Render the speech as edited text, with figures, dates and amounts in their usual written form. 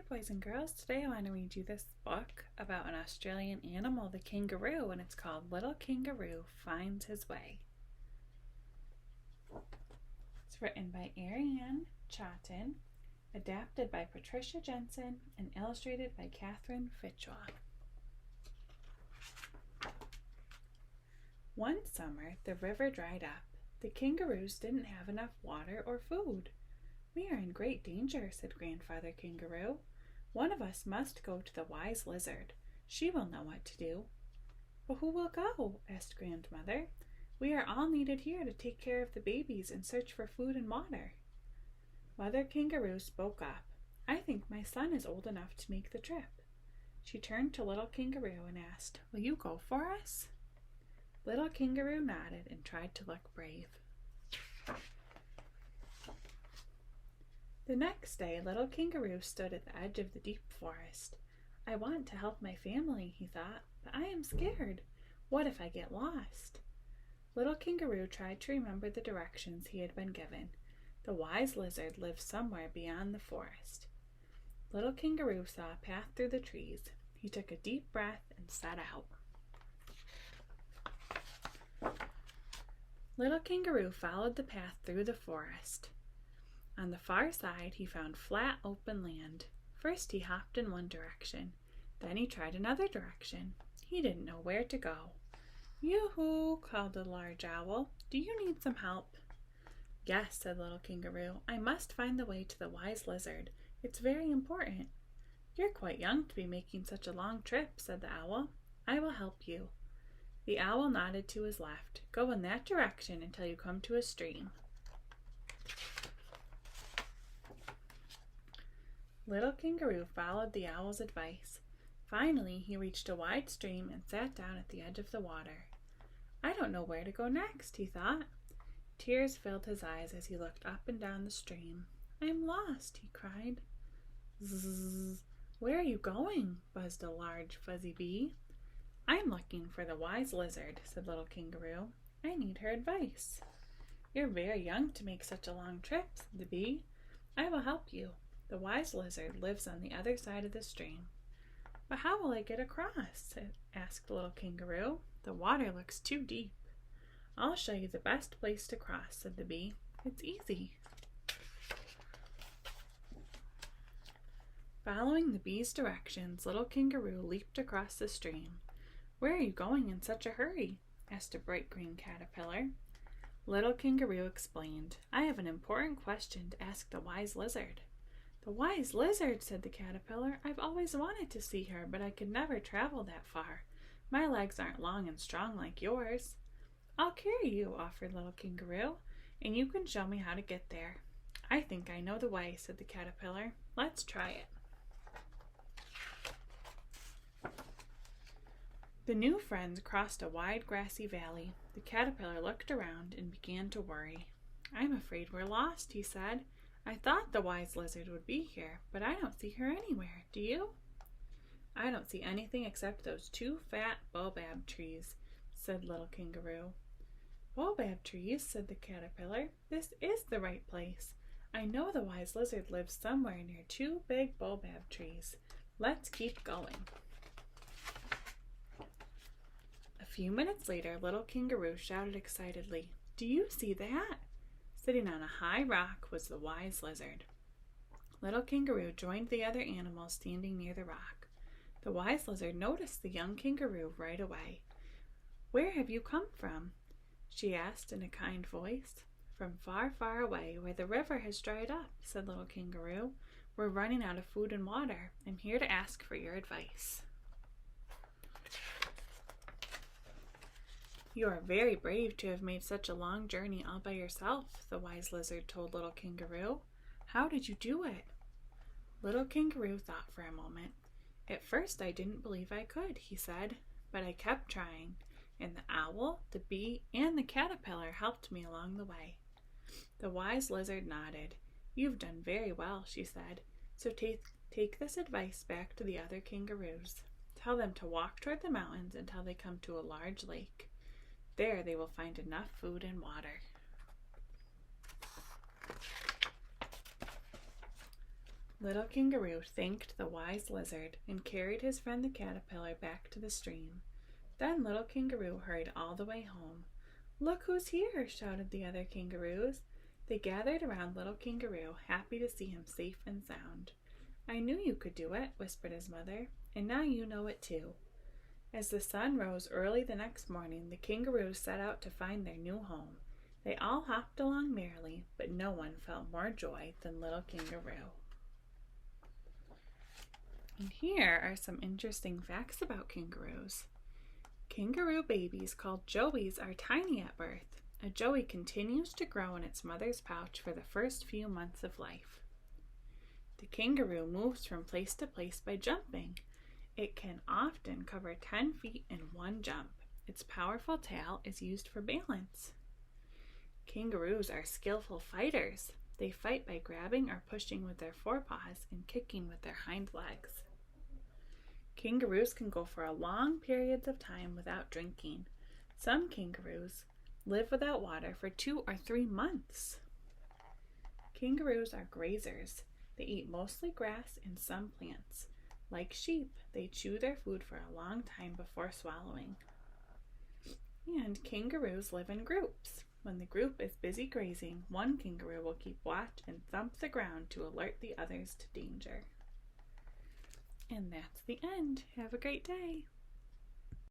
boys and girls. Today I want to read you this book about an Australian animal, the kangaroo, and it's called Little Kangaroo Finds His Way. It's written by Ariane, Chottin, adapted by Patricia, Jensen, and illustrated by Fichaux. One summer, the river dried up. The kangaroos didn't have enough water or food. "We are in great danger," said Grandfather Kangaroo. "One of us must go to the wise lizard. She will know what to do." "But who will go?" asked Grandmother. "We are all needed here to take care of the babies and search for food and water." Mother Kangaroo spoke up. "I think my son is old enough to make the trip." She turned to Little Kangaroo and asked, "Will you go for us?" Little Kangaroo nodded and tried to look brave. The next day, Little Kangaroo stood at the edge of the deep forest. "I want to help my family," he thought, "but I am scared. What if I get lost?" Little Kangaroo tried to remember the directions he had been given. The wise lizard lived somewhere beyond the forest. Little Kangaroo saw a path through the trees. He took a deep breath and set out. Little Kangaroo followed the path through the forest. On the far side, he found flat, open land. First, he hopped in one direction. Then he tried another direction. He didn't know where to go. "Yoo-hoo!" called a large owl. "Do you need some help?" "Yes," said Little Kangaroo. "I must find the way to the wise lizard. It's very important." "You're quite young to be making such a long trip," said the owl. "I will help you." The owl nodded to his left. "Go in that direction until you come to a stream." Little Kangaroo followed the owl's advice. Finally, he reached a wide stream and sat down at the edge of the water. "I don't know where to go next," he thought. Tears filled his eyes as he looked up and down the stream. "I'm lost," he cried. "Zzz! Where are you going?" buzzed a large fuzzy bee. "I'm looking for the wise lizard," said Little Kangaroo. "I need her advice." "You're very young to make such a long trip," said the bee. "I will help you. The wise lizard lives on the other side of the stream." "But how will I get across?" asked Little Kangaroo. "The water looks too deep." "I'll show you the best place to cross," said the bee. "It's easy." Following the bee's directions, Little Kangaroo leaped across the stream. "Where are you going in such a hurry?" asked a bright green caterpillar. Little Kangaroo explained, "I have an important question to ask the wise lizard." "The wise lizard," said the caterpillar. "I've always wanted to see her, but I could never travel that far. My legs aren't long and strong like yours." "I'll carry you," offered Little Kangaroo, "and you can show me how to get there." "I think I know the way," said the caterpillar. "Let's try it." The new friends crossed a wide grassy valley. The caterpillar looked around and began to worry. "I'm afraid we're lost," he said. "I thought the wise lizard would be here, but I don't see her anywhere. Do you?" "I don't see anything except those two fat baobab trees," said Little Kangaroo. "Baobab trees," said the caterpillar. "This is the right place. I know the wise lizard lives somewhere near two big baobab trees. Let's keep going." A few minutes later, Little Kangaroo shouted excitedly, "Do you see that?" Sitting on a high rock was the wise lizard. Little Kangaroo joined the other animals standing near the rock. The wise lizard noticed the young kangaroo right away. "Where have you come from?" she asked in a kind voice. "From far, far away, where the river has dried up," said Little Kangaroo. "We're running out of food and water. I'm here to ask for your advice." "You are very brave to have made such a long journey all by yourself," the wise lizard told Little Kangaroo. "How did you do it?" Little Kangaroo thought for a moment. "At first I didn't believe I could," he said, "but I kept trying, and the owl, the bee, and the caterpillar helped me along the way." The wise lizard nodded. "You've done very well," she said. "So take this advice back to the other kangaroos. Tell them to walk toward the mountains until they come to a large lake. There they will find enough food and water." Little Kangaroo thanked the wise lizard and carried his friend the caterpillar back to the stream. Then Little Kangaroo hurried all the way home. "Look who's here!" shouted the other kangaroos. They gathered around Little Kangaroo, happy to see him safe and sound. "I knew you could do it," whispered his mother, "and now you know it too." As the sun rose early the next morning, the kangaroos set out to find their new home. They all hopped along merrily, but no one felt more joy than Little Kangaroo. And here are some interesting facts about kangaroos. Kangaroo babies called joeys are tiny at birth. A joey continues to grow in its mother's pouch for the first few months of life. The kangaroo moves from place to place by jumping. It can often cover 10 feet in one jump. Its powerful tail is used for balance. Kangaroos are skillful fighters. They fight by grabbing or pushing with their forepaws and kicking with their hind legs. Kangaroos can go for long periods of time without drinking. Some kangaroos live without water for 2 or 3 months. Kangaroos are grazers. They eat mostly grass and some plants. Like sheep, they chew their food for a long time before swallowing. And kangaroos live in groups. When the group is busy grazing, one kangaroo will keep watch and thump the ground to alert the others to danger. And that's the end. Have a great day.